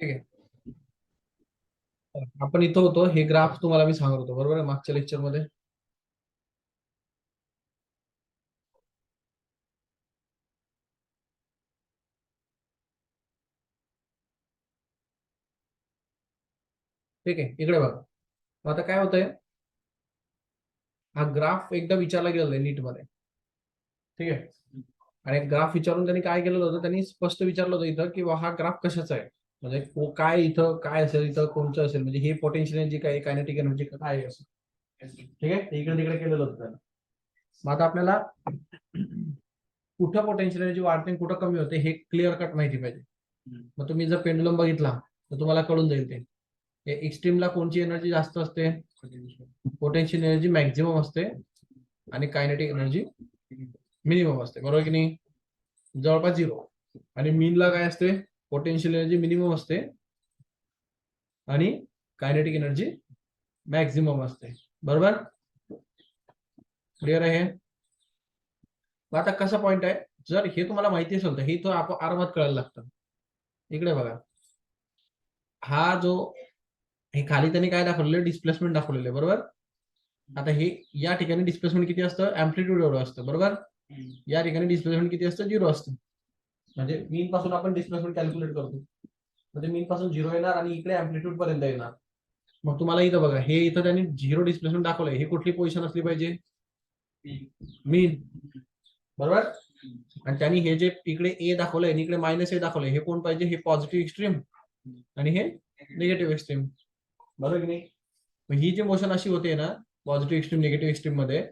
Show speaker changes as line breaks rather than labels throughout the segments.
ठीक आहे. आपण इथं होतो, हे ग्राफ तुम्हाला मी सांगत होतो बरोबर आहे मागच्या लेक्चर मध्ये. ठीक आहे, इकडे बघा. आता काय होतंय, हा ग्राफ एकदा विचारला गेलेला आहे नीट मध्ये. ठीक आहे. आणि ग्राफ विचारून त्यांनी काय केलेलं होतं, त्यांनी स्पष्ट विचारलं होतं इथं की हा ग्राफ कशाचा आहे, म्हणजे काय इथं काय असेल, इथं कोणतं असेल, म्हणजे हे पोटेन्शियल एनर्जी काय, कायनेटिक एनर्जी काय आहे असं. ठीक आहे, इकडे तिकडे केलेलं होतं त्यानं. मग आता आपल्याला कुठं पोटेन्शियल एनर्जी वाढते आणि कुठं कमी होते हे क्लिअर कट माहिती पाहिजे. मग तुम्ही जर पेंडुलम बघितला तर तुम्हाला कळून जाईल ते एक्स्ट्रीमला कोणची एनर्जी जास्त असते, पोटेन्शियल एनर्जी मॅक्झिमम असते आणि कायनेटिक एनर्जी मिनिमम असते, बरोबर की नाही. जवळपास झिरो. आणि मीनला काय असते, पोटेन्शियल एनर्जी मिनिमम असते आणि कायनेटिक एनर्जी मॅक्झिमम असते, बरोबर. क्लिअर आहे. आता कसा पॉइंट आहे, जर हे तुम्हाला माहिती असेल तर हे तो आरामात कळायला लागतं. इकडे बघा, हा जो हे खाली त्यांनी काय दाखवलेलं, डिस्प्लेसमेंट दाखवलेलं आहे, बरोबर. आता हे या ठिकाणी डिस्प्लेसमेंट किती असतं, अँप्लिट्यूड एवढं असतं, बरोबर. या ठिकाणी डिस्प्लेसमेंट किती असतं, 0 असतं. म्हणजे मीन पासून आपण डिस्प्लेसमेंट कॅल्क्युलेट करतो, म्हणजे मीन पासून 0 येणार आणि इकडे अँप्लिट्यूड पर्यंत येणार. मग तुम्हाला इथं बघा, हे इथं त्यांनी 0 डिस्प्लेसमेंट दाखवलंय, हे कुठली पोझिशन असली पाहिजे, मीन, बरोबर. आणि त्यांनी हे जे इकडे ए दाखवलंय आणि इकडे -ए दाखवलंय, हे कोण पाहिजे, हे पॉझिटिव्ह एक्स्ट्रीम आणि हे निगेटिव्ह एक्स्ट्रीम, बरोबर की नाही. मग ही जी मोशन अशी होते ना, पॉझिटिव्ह एक्स्ट्रीम निगेटिव्ह एक्स्ट्रीम मध्ये,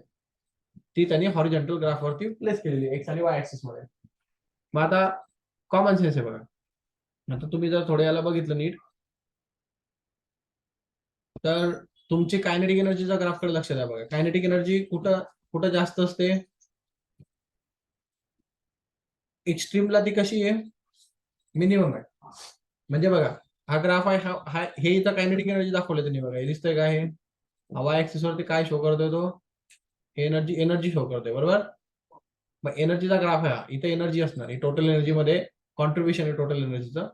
ती त्यांनी हॉरिझॉन्टल ग्राफवरती प्लेस केलेली एक्स आणि वाय ऍक्सिस मध्ये. मग आता कॉमन सेन्स आहे बघा. आता तुम्ही जर थोडं याला बघितलं नीट, तर तुमची कायनेटिक एनर्जीच्या ग्राफकडे लक्ष द्या बघा. कायनेटिक एनर्जी कुठं कुठं जास्त असते, एक्स्ट्रीमला ती कशी आहे, मिनिमम आहे. म्हणजे बघा, हा ग्राफ आहे, हे इथं कायनेटिक एनर्जी दाखवले त्यांनी बघा, हे दिसतंय काय, हे हवा ऍक्सिस वरती काय शो करतोय तो, एनर्जी एनर्जी शो करतोय, बरोबर. मग एनर्जीचा ग्राफ आहे हा, इथे एनर्जी असणार, ही टोटल एनर्जी मध्ये कॉन्ट्रीब्युशन आहे टोटल एनर्जीचं.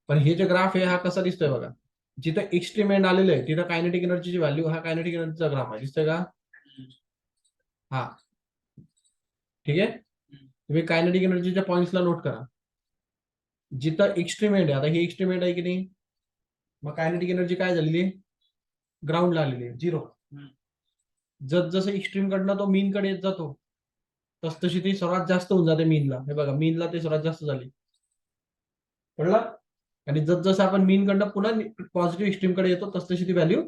पण हे जे ग्राफ आहे हा कसा दिसतोय बघा, जिथं एक्स्ट्रीम एंड आलेलं आहे तिथं कायनेटिक एनर्जीची व्हॅल्यू, हा कायनेटिक एनर्जीचा ग्राफ आहे, दिसतोय का. हा, ठीक आहे. तुम्ही कायनेटिक एनर्जीच्या पॉईंट्सला नोट करा, जिथं एक्स्ट्रीम एंड आहे, आता ही एक्स्ट्रीम एंड आहे की नाही, मग कायनेटिक एनर्जी काय झालेली, ग्राउंडला आलेली आहे, 0. जसं एक्स्ट्रीम कडनं तो मीन कडे येत जातो, तशी ती सर्वात जास्त होऊन जाते मीनला. हे बघा, मीनला ते सर्वात जास्त झाली, कळलं. आणि जसं आपण मीन कडनं पुन्हा पॉझिटिव्ह एक्स्ट्रीम कडे येतो, तशी ती व्हॅल्यू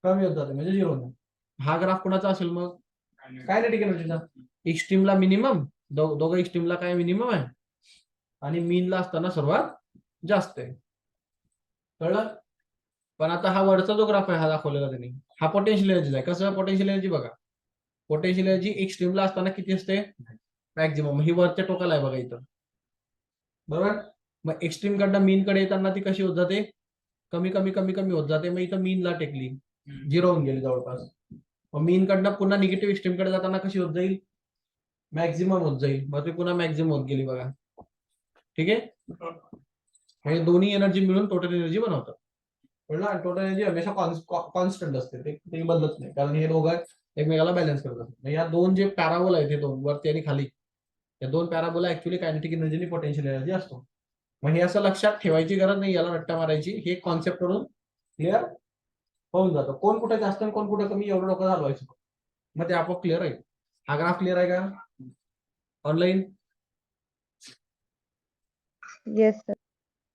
कमी होत जाते, म्हणजे 0 होते. हा ग्राफ कोणाचा असेल मग, कायनेटिक एनर्जीचा. एक्स्ट्रीमला मिनिमम, दोघं एक्स्ट्रीमला काय मिनिमम आहे आणि मीनला असताना सर्वात जास्त आहे, कळलं. पण आता हा वरचा जो ग्राफ आहे हा दाखवलेला त्यांनी, हा पोटेन्शियल एनर्जी आहे. कसं पोटेन्शियल एनर्जी बघा, पोटेन्शियल एनर्जी एक्स्ट्रीमला असताना किती असते, मॅक्झिमम. ही वरच्या टोकाला आहे बघा इथं, बरोबर. मग एक्स्ट्रीम कडनं मीन कडे येताना ती कशी होत जाते, कमी कमी कमी कमी होत जाते. मग इथं मीनला टेकली, 0 होऊन गेली जवळपास. मग मीन कडनं पुन्हा निगेटिव्ह एक्स्ट्रीम कडे जाताना कशी होत जाईल, मॅक्झिमम होत जाईल. मग ती पुन्हा मॅक्झिमम होत गेली बघा, ठीक आहे. हे दोन्ही एनर्जी मिळून टोटल एनर्जी बनवतात, कळलं. आणि टोटल एनर्जी हमेशा कॉन्स्टंट असते, ते बदलत नाही, कारण हे दोघं एकमेकाला बॅलन्स करतात. या दोन जे पॅराबोला आहेत, हे दोन वरती आणि खाली, या दोन पॅराबोला ऍक्च्युअली कायनेटिक एनर्जी आणि पोटेन्शियल एनर्जी असतो. मग हे असं लक्षात ठेवायची गरज नाही, याला रट्टा मारायची, हे कॉन्सेप्ट वरून क्लिअर होऊन जातं. कोण कुठे जास्त आणि कोण कुठे कमी एवढं डोकं घालवायचं, मग ते आपोआप क्लिअर आहे. हा ग्राफ क्लिअर आहे का ऑनलाईन.
Yes sir.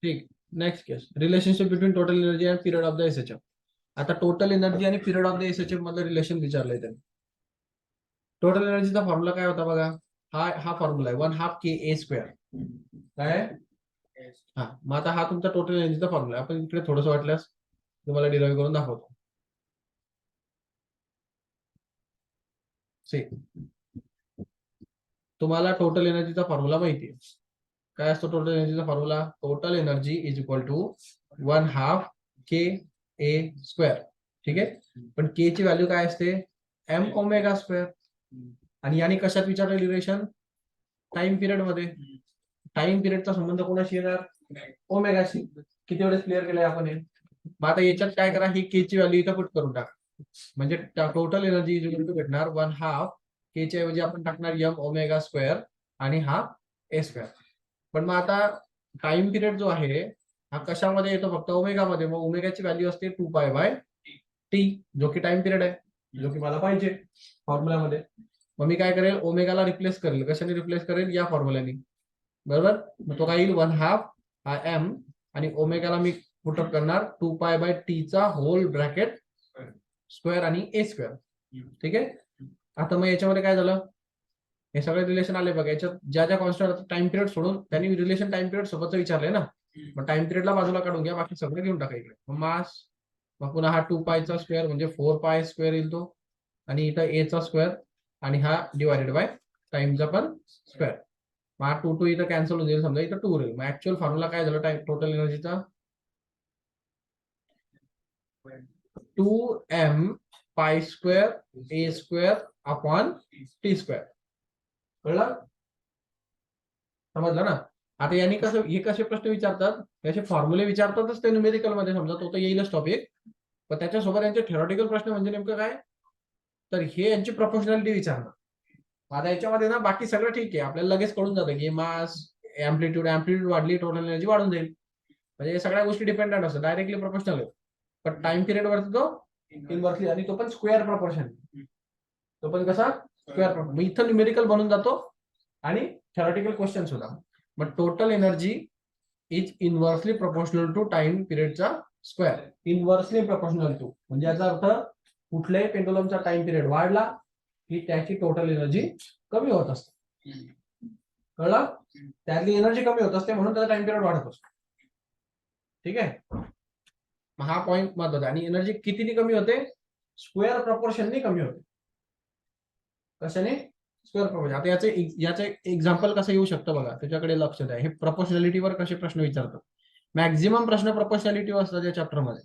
ठीक. Next case, relationship between total energy and period of the SHF. आता टोटल एनर्जी आणि पिरियड ऑफ द एसएचएफ मधलं रिलेशन विचारलंय त्यांनी. टोटल एनर्जीचा फॉर्म्युला काय होता बघा, हा फॉर्म्युला आहे 1/2 KA². काय, हा. मग आता हा तुमचा टोटल एनर्जीचा फॉर्म्युला आहे. आपण इकडे थोडंसं वाटल्यास तुम्हाला डिराईव्ह करून दाखवतो. तुम्हाला टोटल एनर्जीचा फॉर्म्युला माहिती आहे, काय असतो टोटल एनर्जीचा formula, total energy is equal to 1/2 KA². ठीक आहे. पण के ची व्हॅल्यू काय असते, mω². आणि याने कशात विचारलं रिलेशन, टाइम पिरियड मध्ये. टाइम पिरियडचा संबंध कोणाशी येणार, ओमेगाशी. किती वेळेस क्लिअर केलंय आपण हे. मग आता याच्यात काय करा, ही के ची व्हॅल्यू इथं पुट करून टाका. म्हणजे टोटल एनर्जी भेटणार 1/2 के च्या ऐवजी आपण टाकणार एम ओमेगा स्क्वेअर आणि हा ए स्क्वेअर. पण मग आता टाइम पिरियड जो आहे हा कशामध्ये येतो, फक्त ओमेगा मध्ये. मग ओमेगाची व्हॅल्यू असते 2π/t, जो की टाइम पिरियड आहे, जो की मला पाहिजे फॉर्म्युलामध्ये. मग मी काय करेल, ओमेगाला रिप्लेस करेल. कशाने रिप्लेस करेल, या फॉर्म्युलाने. बरोबर. मग तो काय येईल 1/2 हा एम आणि ओमेगाला मी पुटअप करणार 2π/t चा होल ब्रॅकेट स्क्वेअर आणि ए स्क्वेअर. ठीक आहे. आता मग याच्यामध्ये काय झालं, हे सगळे रिलेशन आले बघा. याच्यात ज्या ज्या कॉन्स्टंट टाइम पिरियड सोडून त्यांनी रिलेशन टाइम पिरियड सोबतच विचारले ना. मग टाइम पिरियडला बाजूला काढून घ्या, बाकी सगळं घेऊन टाका इकडे. मग मास, मग पुन्हा हा 2π चा स्क्वेअर म्हणजे 4π स्क्वेअर येईल तो, आणि इथं ए चा स्क्वेअर आणि हा डिवायडेड बाय टाइमचा पण स्क्वेअर. मग हा 2 इथं कॅन्सल होऊन जाईल, समजा इथं 2 राहील. मग ऍक्च्युअल फॉर्म्युला काय झालं time total एनर्जीचा, 2m π² a² upon t². कळलं, समजलं ना. आता यांनी कसं, हे कसे प्रश्न विचारतात, त्याचे फॉर्म्युले विचारतातच ते न्यूमेरिकल मध्ये, समजा तो तर येईलच टॉपिक. पण त्याच्यासोबत यांचे थेरॉटिकल प्रश्न म्हणजे नेमकं काय, तर हे यांची प्रोपोर्शनॅलिटी विचारणार. आता याच्यामध्ये ना बाकी सगळं ठीक आहे, आपल्याला लगेच कळून जातं की मास, ऍम्प्लिट्यूड वाढली टोटल एनर्जी वाढून जाईल. म्हणजे हे सगळ्या गोष्टी डिपेंडंट असतात, डायरेक्टली प्रोपोर्शनल आहे. पण टाइम पिरियड वरती तो इनव्हर्सली, आणि तो पण स्क्वेअर प्रोपोर्शन. तो पण कसा, स्क्वेअर प्रोपोर्शन. इथं न्यूमेरिकल बनून जातो आणि थेरॉटिकल क्वेश्चन सुद्धा. मग total energy is inversely proportional to time पिरियडचा स्क्वेअर. इनव्हर्सली प्रोपोर्शनल टू म्हणजे याचा अर्थ कुठल्याही पेंडुलमचा टाइम पिरियड वाढला की त्याची टोटल एनर्जी कमी होत असते. कळलं, त्यातली एनर्जी कमी होत असते म्हणून त्याचा टाइम पिरियड वाढत असतो. ठीक आहे. हा पॉइंट महत्वाचा. आणि एनर्जी कितीने कमी होते, स्क्वेअर प्रपोर्शनने कमी होते. कशाने, स्क्वेअर प्रपोर्शन. आता याचे एक्झाम्पल कसं येऊ शकतं बघा, त्याच्याकडे लक्ष द्या. हे प्रपोर्शनॅलिटीवर कसे प्रश्न विचारतात. मॅक्झिमम प्रश्न प्रपोर्शनॅलिटीवर असतात या चॅप्टरमध्ये.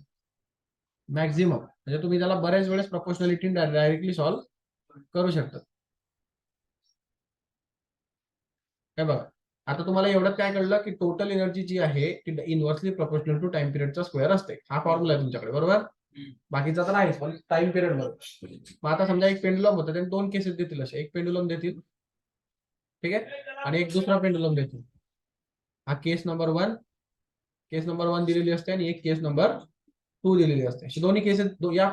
मॅक्झिमम म्हणजे तुम्ही त्याला बऱ्याच वेळेस प्रपोर्शनॅलिटी डायरेक्टली सॉल्व्ह करू शकता. काय बघा, आता तुम्हाला एवढं काय कळलं की टोटल एनर्जी जी आहे ती इनव्हर्सली प्रोपोर्शनल टू टाइम पिरियडचा स्क्वेअर असते. हा फॉर्म्युला आहे तुमच्याकडे, बरोबर. बाकीचा तर आहेच, पण टाइम पिरियड बरोबर. मग आता समजा एक पेंडुलम होतं, त्यांनी 2 केसेस देतील. असे एक पेंडुलम देतील, ठीक आहे, आणि एक दुसरा पेंडुलम देतील. हा केस नंबर 1 दिलेली असते आणि एक केस नंबर 2 दिलेली असते. अशी दोन्ही केसेस या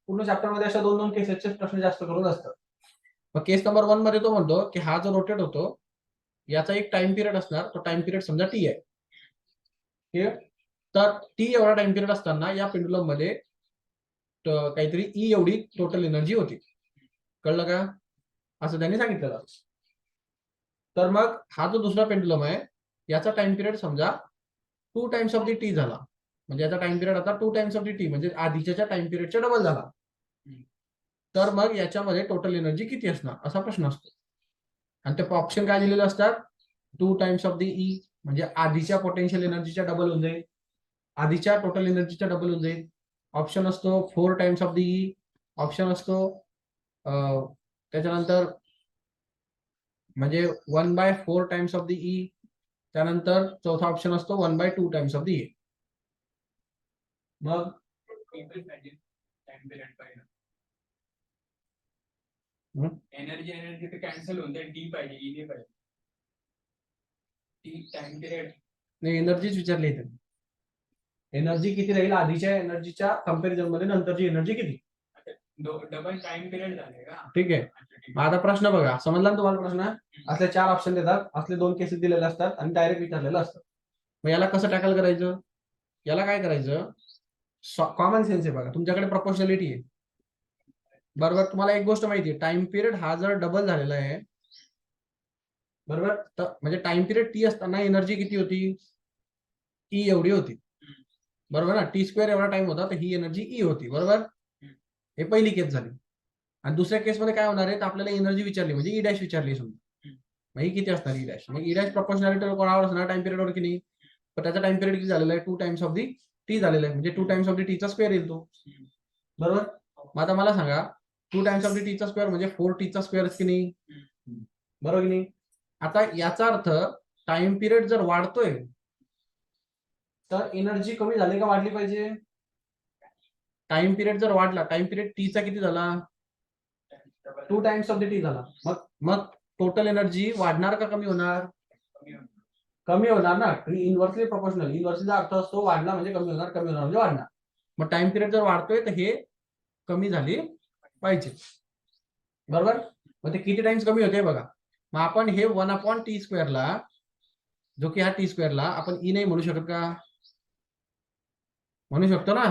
पूर्ण चॅप्टरमध्ये अशा 2 केसेसचे प्रश्न जास्त करून असतात. मग केस नंबर 1 मध्ये तो म्हणतो की हा जो रोटेट होतो याचा एक टाइम पिरियड असणार, तो टाइम पिरियड समजा टी आहे. तर टी एवढा टाइम पिरियड असताना या पेंडुलम मध्ये काहीतरी ई एवढी टोटल एनर्जी होती. कळलं का, असं त्यांनी सांगितलं. तर मग हा जो दुसरा पेंडुलम आहे याचा टाइम पिरियड समजा 2 टाइम्स ऑफ दी टी झाला. म्हणजे याचा टाइम पिरियड आता 2 टाइम्स ऑफ दी टी म्हणजे आधीच्या टाइम पिरियडच्या डबल झाला. तर मग याच्यामध्ये टोटल एनर्जी किती असणार असा प्रश्न असतो. आणि ते ऑप्शन काय दिलेले असतात, 2 टाइम्स ऑफ दी ई म्हणजे आधीच्या पोटेन्शियल एनर्जीच्या डबल होऊन जाईल, आधीच्या टोटल एनर्जीच्या डबल होऊन जाईल. ऑप्शन असतो 4 times of the E. Option असतो त्याच्यानंतर म्हणजे 1/4 टाइम्स ऑफ दी ई. त्यानंतर चौथा ऑप्शन असतो 1/2 times of the E. Mug
energy तर कॅन्सल होऊन जाईल, डी पाहिजे, ई नाही पाहिजे. टी टाइम पिरियड
नाही, एनर्जीच विचारली इथे. एनर्जी किती राहील आधीच्या एनर्जीच्या कंपॅरिझन मध्ये, नंतरची एनर्जी किती.
डबल टाइम पिरियड झाले का.
ठीक आहे. मग आता प्रश्न बघा, समजला ना तुम्हाला प्रश्न. असले 4 ऑप्शन देतात, असले 2 केसेस दिलेले असतात आणि डायरेक्ट विचारलेलं असतं. मग याला कसं टॅकल करायचं, याला काय करायचं, कॉमन सेन्स आहे बघा. तुमच्याकडे प्रोपोर्शनॅलिटी आहे, बरोबर. तुम्हाला एक गोष्ट माहिती आहे, टाइम पिरियड हा जर डबल झालेला आहे, बरोबर, तर म्हणजे टाइम पिरियड टी असताना एनर्जी किती होती, ई एवढी होती, बरोबर ना. टी² एवढा टाइम होता, तर ही एनर्जी ई होती, बरोबर. हे पहिली केस झाली. आणि दुसऱ्या केसमध्ये काय होणार आहे, तर आपल्याला एनर्जी विचारली म्हणजे ई डॅश विचारली समजा. मग ही किती असणार, ई डॅश. मग ई डॅश प्रोपोर्शनॅलिटी कोणावर असणार, टाइम पिरियडवर की नाही. पण त्याचा टाइम पिरियड किती झालेला आहे, 2 टाइम्स ऑफ दी टी झालेला आहे. म्हणजे 2 टाइम्स ऑफ दी टीचा स्क्वेअर येईल तो, बरोबर. मग आता मला सांगा 2 टाइम्स ऑफ दी टीचा स्क्वेअर म्हणजे 4 टीचा स्क्वेअर की नाही, बरोबर की नाही. आता याचा अर्थ टाइम पिरियड जर वाढतोय तर एनर्जी कमी झाली का वाढली पाहिजे? टाइम पिरियड जर वाढला, टाइम पिरियड टीचा किती झाला? 2 टाइम्स ऑफ द टी झाला. मग टोटल एनर्जी वाढणार का कमी होणार? कमी होणार ना. Inversely proportional. इन्व्हर्सलीचा अर्थ असतो वाढला म्हणजे कमी होणार, कमी होणार म्हणजे वाढणार. मग टाइम पिरियड जर वाढतोय तर हे कमी झाली पाहिजे. बरोबर. मग ते किती टाइम्स कमी होते बघा. मग आपण हे 1/t² ला, जो की हा t² ला आपण ई नाही म्हणू शकत का? म्हणू शकतो ना.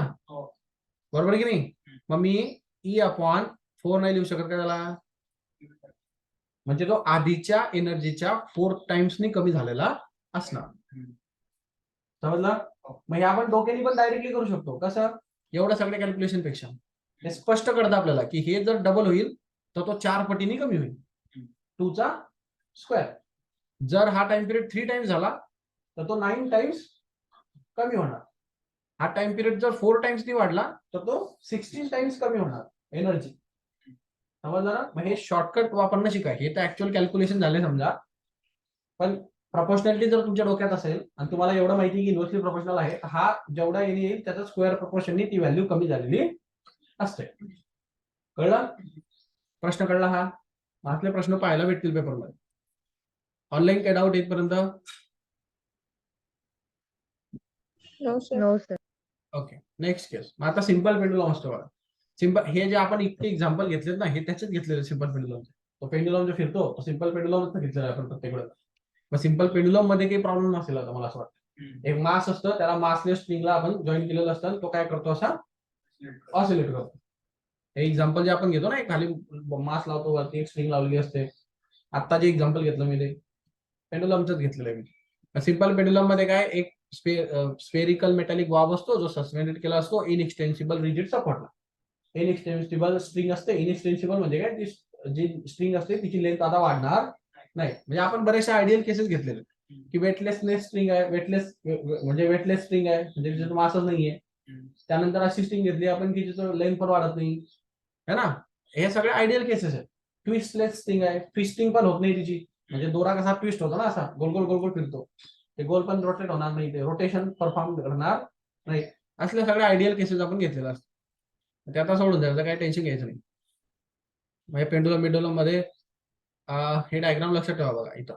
बरोबर की नाही? मग मी E/4 नाही लिहू शकत का त्याला? म्हणजे तो आधीच्या एनर्जीच्या 4 टाइम्सनी कमी झालेला असणार. समजलं? मग हे आपण डोक्याने पण डायरेक्टली करू शकतो. कसं? एवढं सगळ्या कॅल्क्युलेशन पेक्षा हे स्पष्ट कळतं आपल्याला की हे जर डबल होईल तर तो 4 पटीने कमी होईल. 2² जर हा टाइम पिरियड 3 टाइम्स झाला तर तो 9 टाइम्स कमी होणार. हा टाइम पिरियड जर 4 टाइम्सनी वाढला तर तो 16 टाइम्स कमी होणार एनर्जी. समजलं ना? मग हे शॉर्टकट वापरणं शिकाय. हे तर ऍक्च्युअल कॅल्क्युलेशन झाले समजा, पण प्रपोर्शनॅलिटी जर तुमच्या डोक्यात असेल आणि तुम्हाला एवढं माहिती की इन्व्हर्सली प्रोपोर्शनल आहे, हा जेवढा एन येईल त्याचा स्क्वेअर प्रोपोर्शननी ती व्हॅल्यू कमी झालेली असते. कळलं? प्रश्न कळला हा? आपले प्रश्न पाहायला भेटतील पेपरमध्ये. ऑनलाईन काय डाऊट येतपर्यंत?
No sir.
Okay. Next case. मग आता सिंपल पेंडुलम असतो बघा. सिंपल हे जे आपण इतके एक्झाम्पल घेतलेत ना, हे त्याच्यात घेतलेले सिंपल पेंडुलमचे. तो पेंडुलम जो फिरतो तो सिंपल पेंडुलमच घेतलेला आपण प्रत्येक वेळेला. मग सिंपल पेंडुलम मध्ये काही प्रॉब्लेम नसेल आता मला असं वाटतं. एक मास असतं, त्याला मासलेस स्ट्रिंगला आपण जॉईन केलेलं असतं, तो काय करतो असा ऑसिलेट करतो. हे एक्झाम्पल जे आपण घेतो ना, एक खाली मास लावतो वरती एक स्ट्रिंग लावलेली असते. आता जे एक्झाम्पल घेतलं मी ते पेंडुलमच घेतलेलं आहे मी. सिंपल पेंडुलम मध्ये काय, एक स्फेरिकल मेटॅलिक बॉब असतो जो सस्पेंडेड केला असतो इनएक्सटेन्सिबल रिजिड सपोर्टला. इनएक्सटेन्सिबल स्ट्रिंग असते. इनएक्सटेन्सिबल म्हणजे काय, जी स्ट्रिंग असते तिची लेंथ आता वाढणार नाही. म्हणजे आपण बरेचसे आयडियल केसेस घेतलेले की वेटलेसनेस स्ट्रिंग आहे, वेटलेस म्हणजे वेटलेस स्ट्रिंग आहे म्हणजे तिच्यात मासच नाहीये. त्यानंतर अशी स्ट्रिंग घेतली आपण की जिचं लेंथ पण वाढत नाही है ना. हे सगळे आयडियल केसेस आहेत. ट्विस्टलेस स्ट्रिंग आहे, ट्विस्टिंग पण होत नाही तिची, म्हणजे दोरा कसा ट्विस्ट होतो ना, असा गोल गोल गोल गोल फिरतो, ते गोल पण रोटेट होणार नाही, ते रोटेशन परफॉर्म करणार नाही. असले सगळे आयडियल केसेस आपण घेतलेले असतात. ते आता सोडून द्यायचं, काही टेन्शन घ्यायचं नाही. म्हणजे पेंडुलम मिडुलम मध्ये हे डायग्राम लक्षात ठेवा बघा इथं.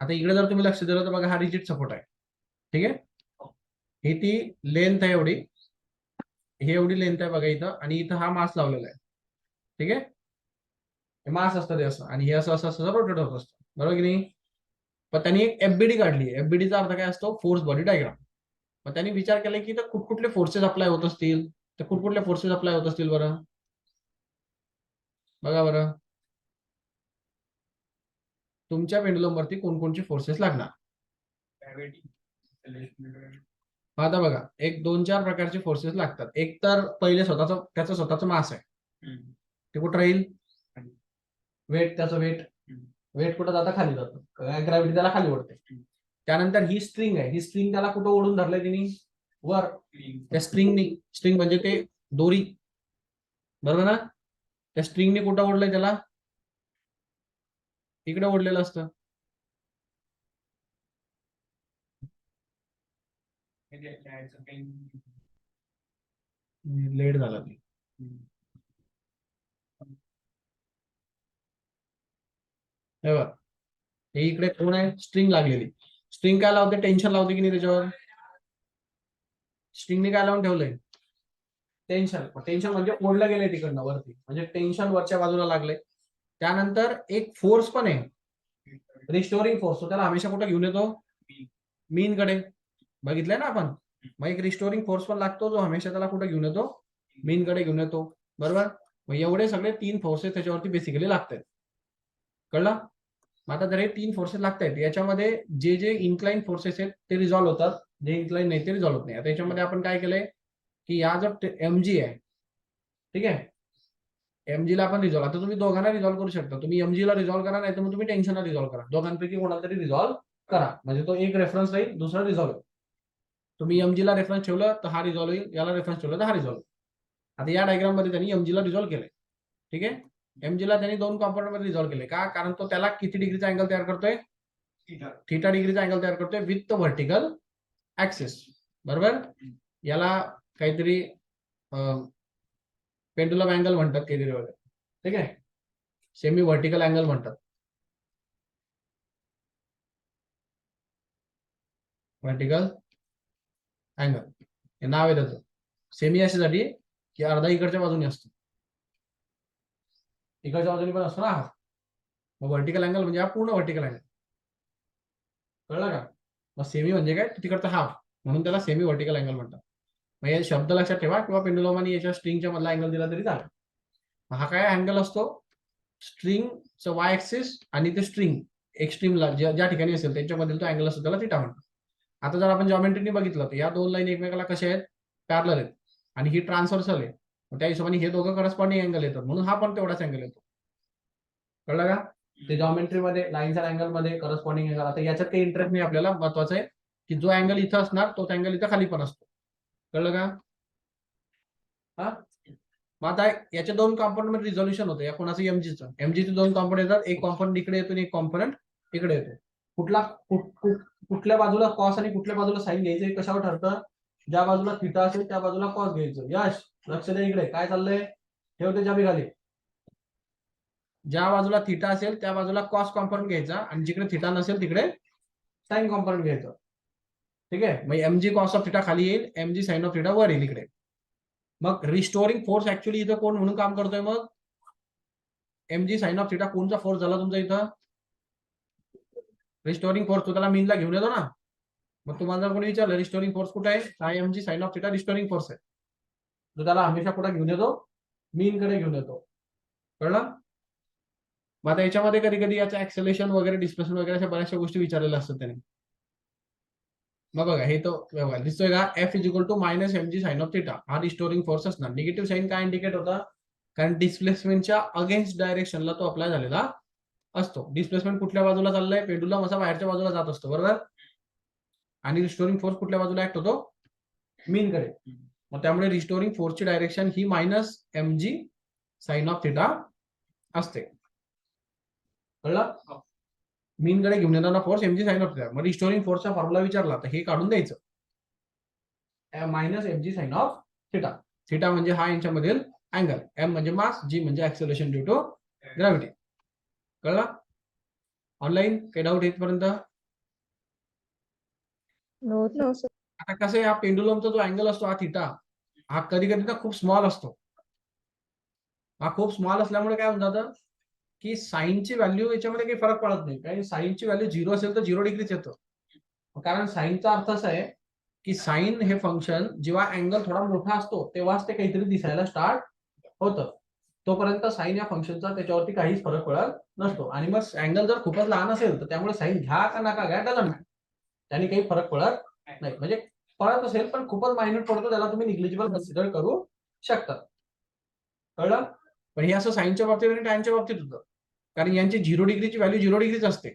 आता इकडे जर तुम्ही लक्ष दिलं तर बघा हा रिजिड सपोर्ट आहे. ठीक आहे. ही ती लेंथ आहे एवढी, हे एवढी लेंथ आहे बघा इथं, आणि इथं हा मास लावलेला आहे. ठीक आहे. हे मास असतं ते असं, आणि हे असं असं असं रोटेट होत असतं. बरोबर की नाही? पण त्यांनी एक एफबीडी काढली. एफबीडीचा अर्थ काय असतो? Force body diagram. मग त्यांनी विचार केला की इथं कुठकुठले फोर्सेस अप्लाय होत असतील, तर कुठकुठले फोर्सेस अप्लाय होत असतील बरं बघा बरं. तुमच्या पेंडुलम वरती कोणकोणचे फोर्सेस लागणार? मग आता बघा, एक 2-4 प्रकारचे फोर्सेस लागतात. एक तर पहिले त्याचं स्वतःचं मास आहे, ते कुठं राहील? वेट, त्याचं वेट कुठं जातं? खाली जातं. ग्रॅव्हिटी त्याला खाली ओढते. त्यानंतर ही स्ट्रिंग आहे, ही स्ट्रिंग त्याला कुठं ओढून धरलंय तिने? वर. त्या स्ट्रिंग म्हणजे ते दोरी, बरोबर ना? त्या स्ट्रिंगने कुठं ओढलंय त्याला? इकडे ओढलेलं असतं. लेट झाला ते. हे बघ, हे इकडे कोण आहे? स्ट्रिंग लागलेली. स्ट्रिंग काय लावते? टेन्शन लावते की नाही त्याच्यावर? स्ट्रिंगने काय लावून ठेवलंय? टेन्शन. टेन्शन म्हणजे ओढलं गेलंय तिकडनं वरती, म्हणजे टेन्शन वरच्या बाजूला लागलंय. त्यानंतर एक फोर्स पण आहे, रिस्टोरिंग फोर्स. तो त्याला हमेशा कुठं घेऊन येतो? मीन कडे. बघितलंय ना आपण? मग एक रिस्टोरिंग फोर्स पण लागतो, जो हमेशा त्याला कुठे घेऊन येतो? मीन कडे घेऊन येतो. बरोबर. मग एवढे सगळे 3 फोर्सेस त्याच्यावरती बेसिकली लागतात. कळलं? मग आता जर हे 3 फोर्सेस लागतात, याच्यामध्ये जे जे इन्क्लाइन फोर्सेस आहेत ते रिझॉल्व्ह होतात, जे इन्क्लाइन नाही ते रिझॉल्व्ह होत नाही. आता याच्यामध्ये आपण काय केलंय की या जो mg आहे, ठीक आहे, mg ला आपण रिझॉल्व्ह, आता तुम्ही दोघांना रिझॉल्व्ह करू शकता. तुम्ही mg ला रिझॉल्व्ह करा, नाही तर मग तुम्ही टेन्शनला रिझॉल्व्ह करा. दोघांपैकी कोणाला तरी रिझॉल्व्ह करा, म्हणजे तो एक रेफरन्स राहील, दुसरा रिझॉल्व्ह होईल. तुम्ही mg ला रेफरन्स ठेवलं तर हा रिझॉल्व्ह होईल, याला रेफरन्स ठेवलं तर हा रिझॉल्व्ह होईल. आता या डायग्राम मध्ये त्यांनी mg ला रिझॉल्व्ह केलंय. ठीक आहे. mg ला त्यांनी 2 कॉम्पोनंट मध्ये रिझॉल्व्ह केले का, कारण तो त्याला किती डिग्रीचा अँगल तयार करतोय,
थीटा.
थीटा डिग्रीचा अँगल तयार करतोय विथ द व्हर्टिकल ऍक्सिस. बरोबर. याला काहीतरी पेंडुलम अँगल म्हणतात काहीतरी वगैरे. ठीक आहे, सेमी व्हर्टिकल अँगल म्हणतात. व्हर्टिकल अँगल हे नाव आहे त्याचं. सेमी अशासाठी की अर्धा इकडच्या बाजूने असतो, इकडच्या बाजूने पण असतो ना. मग व्हर्टिकल अँगल म्हणजे हा पूर्ण व्हर्टिकल अँगल. कळलं का. मग सेमी म्हणजे काय, तिकडचा हाफ, म्हणून त्याला सेमी व्हर्टिकल अँगल म्हणतात. मग हे शब्द लक्षात ठेवा, किंवा पेंडुलम आणि याच्या स्ट्रिंगच्या मधला अँगल दिला तरी चालेल. हा काय अँगल असतो, स्ट्रिंगचं वाय ऍक्सिस आणि ते स्ट्रिंग एक्स्ट्रीमला ज्या ठिकाणी असेल त्यांच्यामधील तो अँगल असतो, त्याला थिटा म्हणतात. आता जर आपण जॉमेट्रीने बघितलं तर या 2 लाईन एकमेकाला कशा आहेत, पॅरलल आहेत, आणि ही ट्रान्सव्हर्सल आहे. त्या हिशोबाने हे दोघं करस्पॉन्डिंग अँगल येतात, म्हणून हा पण तेवढाच अँगल येतो. कळलं का. ते जॉमेट्रीमध्ये लाईन्स अँगल मध्ये करस्पॉन्डिंग अँगल. आता याच्यात काही इंटरेस्ट नाही आपल्याला, महत्वाचं आहे की जो अँगल इथं असणार तोच अँगल इथं खाली पण असतो. कळलं का. हा, मग आता याच्या 2 कॉम्पोनंट मध्ये रिझोल्युशन होतं. या कोणाचं, एमजीचं. एमजीचे 2 कॉम्पोनंट येतात, एक कॉम्पोनंट इकडे येतो आणि एक कॉम्पोनंट इकडे येतो. कुठल्या बाजूला कॉस आणि कुठल्या बाजूला साईन घ्यायचं हे कशावर ठरतं, ज्या बाजूला थिटा असेल त्या बाजूला कॉस घ्यायचं. यश लक्ष द्या, इकडे काय चाललंय, ठेवते चाबी खाली. ज्या बाजूला थिटा असेल त्या बाजूला कॉस कॉम्पोनंट घ्यायचा, आणि जिकडे थिटा नसेल तिकडे साइन कॉम्पोनंट घ्यायचं. ठीक आहे. मग एमजी कॉस ऑफ थिटा खाली येईल, एमजी साइन ऑफ थिटा वर येईल इकडे. मग रिस्टोरिंग फोर्स ऍक्च्युअली इथं कोण म्हणून काम करतोय, मग एमजी साइन ऑफ थिटा कोणचा फोर्स झाला तुमचा इथं, रिस्टोरिंग फोर्स. तो त्याला मीनला घेऊन येतो ना. मग तुम्हाला जर कोणी विचारलं रिस्टोरिंग फोर्स कुठे आहे, आय MG sine of theta restoring force आहे. तो त्याला हमेशा कुठे घेऊन येतो, मीन कडे घेऊन येतो. कळलं. मग आता याच्यामध्ये कधी कधी याचं ऍक्सेलेरेशन वगैरे, डिस्प्लेसमेंट वगैरे अशा बऱ्याचशा गोष्टी विचारलेल्या असतात त्याने. मग बघा हे तो व्यवहार दिसतोय का, F is equal to minus MG sine of theta. हा रिस्टोरिंग फोर्स असणार. निगेटिव्ह साईन काय इंडिकेट होता, कारण डिस्प्लेसमेंटच्या अगेन्स्ट डायरेक्शनला तो अप्लाय झालेला असतो. डिस्प्लेसमेंट कुठल्या बाजूला चाललंय, पेंडुलम असा बाहेरच्या बाजूला जात असतो. बरोबर. आणि रिस्टोरिंग फोर्स कुठल्या बाजूला ऍक्ट होतो, मीन कडे. मग त्यामुळे रिस्टोरिंग फोर्सची डायरेक्शन ही minus MG sine of theta असते. कळलं. मीन कडे घेऊन येताना force MG sine of theta. मग रिस्टोरिंग फोर्सचा फॉर्म्युला विचारला तर हे काढून द्यायचं, minus MG sine of theta. Theta म्हणजे हा यांच्यामधील अँगल, एम म्हणजे मास, जी म्हणजे ऍक्सेलरेशन ड्यू टू ग्रॅव्हिटी. कळलं. ऑनलाईन काही डाऊट येतपर्यंत.
No sir.
आता कसं आहे, हा पेंडुलमचा जो अँगल असतो हा थिटा, हा कधी कधी ना खूप स्मॉल असतो. हा खूप स्मॉल असल्यामुळे काय होऊन जातं की साईनची व्हॅल्यू याच्यामध्ये काही फरक पडत नाही. कारण साईनची व्हॅल्यू 0 असेल तर 0 डिग्रीच येतं. कारण साईनचा अर्थ असा आहे की साईन हे फंक्शन जेव्हा अँगल थोडा मोठा असतो तेव्हाच ते काहीतरी दिसायला स्टार्ट होतं. तोपर्यंत साईन या फंक्शनचा त्याच्यावरती काहीच फरक पडत नसतो. आणि मग अँगल जर खूपच लहान असेल तर त्यामुळे साईन घ्या का नका घ्या डझंट मॅटर, त्याने काही फरक पडत नाही. म्हणजे पडत असेल पण खूपच मायन्यूट पडतो, त्याला तुम्ही निग्लिजिबल कन्सिडर करू शकता. कळलं. पण हे असं साईनच्या बाबतीत आणि टॅनच्या बाबतीत होतं, कारण यांची 0 डिग्रीची व्हॅल्यू 0 डिग्रीच असते.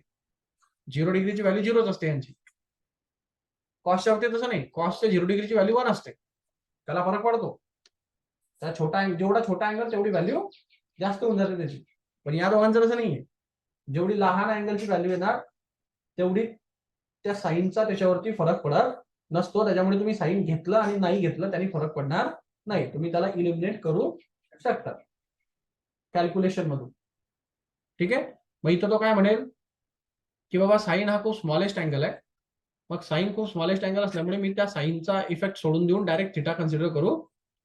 0 डिग्रीची व्हॅल्यू 0च असते यांची. कॉसच्या बाबतीत तसं नाही, कॉसच्या 0 डिग्रीची व्हॅल्यू 1 असते, त्याला फरक पडतो. त्या जेवढा छोटा अँगल तेवढी व्हॅल्यू जास्त होऊन जाते त्याची. पण या दोघांचं तसं नाहीये, जेवढी लहान अँगलची व्हॅल्यू येणार तेवढी त्या साईनचा त्याच्यावरती फरक पडत नसतो. त्याच्यामुळे तुम्ही साईन घेतलं आणि नाही घेतलं त्यांनी फरक पडणार नाही. तुम्ही त्याला इलिमिनेट करू शकता कॅल्क्युलेशन मधून. ठीक आहे. मग इथं तो काय म्हणेल की बाबा साईन हा खूप स्मॉलेस्ट अँगल आहे. मग साईन खूप स्मॉलेस्ट अँगल असल्यामुळे मी त्या साईनचा इफेक्ट सोडून देऊन डायरेक्ट थिटा कन्सिडर करू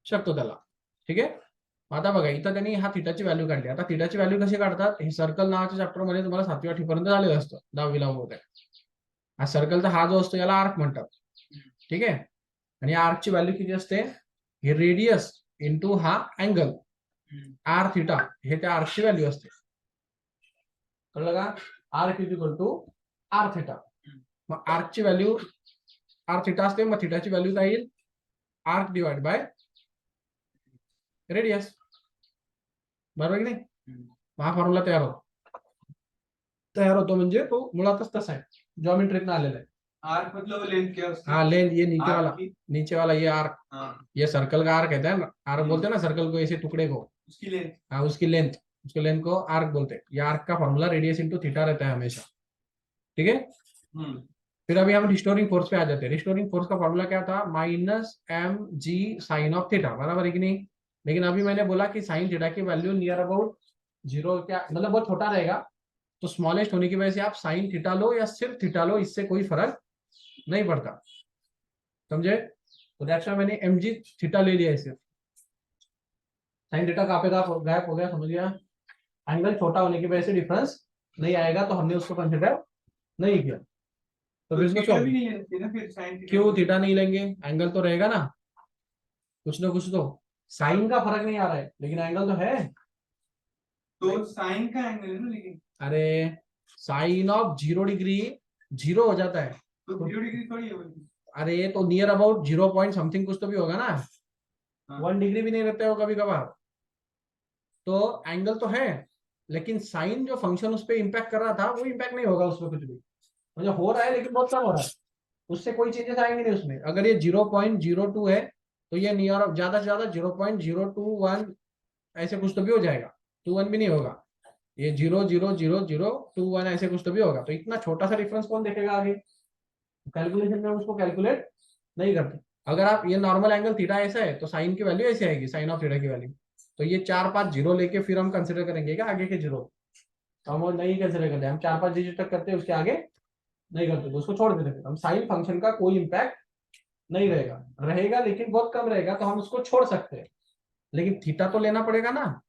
शकतो त्याला. ठीक आहे. आता बघा इथं त्यांनी हा थिटाची व्हॅल्यू काढली. आता थिटाची व्हॅल्यू कशी काढतात, हे सर्कल नावाच्या चॅप्टरमध्ये तुम्हाला 7वी 8वी पर्यंत झालेलं असतं, 10वीला वगैरे. हा सर्कलचा हा जो असतो याला आर्क म्हणतात. ठीक आहे. आणि आर्कची व्हॅल्यू किती असते, हे रेडियस इंटू हा अँगल आर थिटा, हे त्या आर्कची व्हॅल्यू असते. कळलं का. Arc is equal to R theta. मग आर्कची व्हॅल्यू आर थिटा असते, मग थिटाची व्हॅल्यू काय येईल, आर्क डिवाइड बाय रेडियस. बरोबर की नाही. हा फॉर्म्युला तयार होतो म्हणजे तो मुळातच तसा आहे, जॉमेट्रीतनं आलेला आहे.
आर्क मतलब लेंथ क्या उसकी?
हाँ लेंथ, ये
आर्क की?
नीचे वाला ये आर्क,
हाँ,
ये सर्कल का आर्क कहते हैं ना, आर्क बोलते हैं ना सर्कल को, ऐसे टुकड़े को.
उसकी लेंथ.
हाँ उसकी लेंथ उसको लेंथ को आर्क बोलते हैं। ये आर्क का फॉर्मूला रेडियस इंटू थीटा रहता है हमेशा, ठीक है।
हम्म।
फिर अभी हम रिस्टोरिंग फोर्स पे आ जाते हैं। रिस्टोरिंग फोर्स का फॉर्मूला क्या था, -mg साइन ऑफ थीटा, बराबर है कि नहीं। लेकिन अभी मैंने बोला कि साइन थीटा की वैल्यू नियर अबाउट जीरो, क्या मतलब बहुत छोटा रहेगा, तो स्मॉलेस्ट होने की वजह से आप साइन थीटा लो या सिर्फ थीटा लो, इससे कोई फर्क नहीं पड़ता, समझे। तो दैट्स व्हाई मैंने mg थीटा ले लिया है। साइन थीटा कहाँ पे गायब हो गया, समझ गया। एंगल छोटा होने की वजह से डिफरेंस नहीं आएगा, तो हमने उसको कंसिडर नहीं किया। तो
तो
फिर इसको
थीटा
छोड़,
भी नहीं लेते ना फिर साइन
क्यों थीटा नहीं लेंगे, एंगल तो रहेगा ना कुछ तो। साइन का फर्क नहीं आ रहा है लेकिन एंगल तो है।
तो साइन का एंगल है ना, लेकिन
अरे साइन ऑफ 0 डिग्री 0 हो जाता है।
तो 0 डिग्री थोड़ी है बल्कि।
अरे तो नियर अबाउट 0 पॉइंट समथिंग कुछ तो भी होगा ना,
हाँ।
1 डिग्री भी नहीं रहते हो कभी कभार। तो एंगल तो है, लेकिन साइन जो फंक्शन उस पर इम्पैक्ट कर रहा था वो इम्पैक्ट नहीं होगा उसमें कुछ भी, मतलब हो रहा है लेकिन बहुत कम हो रहा है, उससे कोई चेंजेस आएंगे नहीं उसमें। अगर ये 0.02 है तो ये नियर ज्यादा से ज्यादा 0.021 ऐसे कुछ तो भी हो जाएगा, 21 भी नहीं होगा, ये 0.00021 ऐसे कुछ तो भी होगा। तो इतना छोटा सा डिफरेंस कौन देखेगा आगे, कैलकुलेशन में उसको कैलकुलेट नहीं करते। अगर आप ये नॉर्मल एंगल थीटा ऐसा है तो साइन की वैल्यू ऐसे आएगी, साइन ऑफ थीटा की वैल्यू। तो ये 4-5 जीरो लेके फिर हम कंसिडर करेंगे क्या आगे के जीरो, तो हम वो नहीं कंसिडर करते, हम 4-5 डिजिट तक करते हैं, उसके आगे नहीं करते, तो उसको छोड़ देते हैं। हम साइन फंक्शन का कोई इम्पैक्ट नहीं रहेगा, रहेगा लेकिन बहुत कम रहेगा, तो हम उसको छोड़ सकते हैं। लेकिन थीटा तो लेना पड़ेगा ना,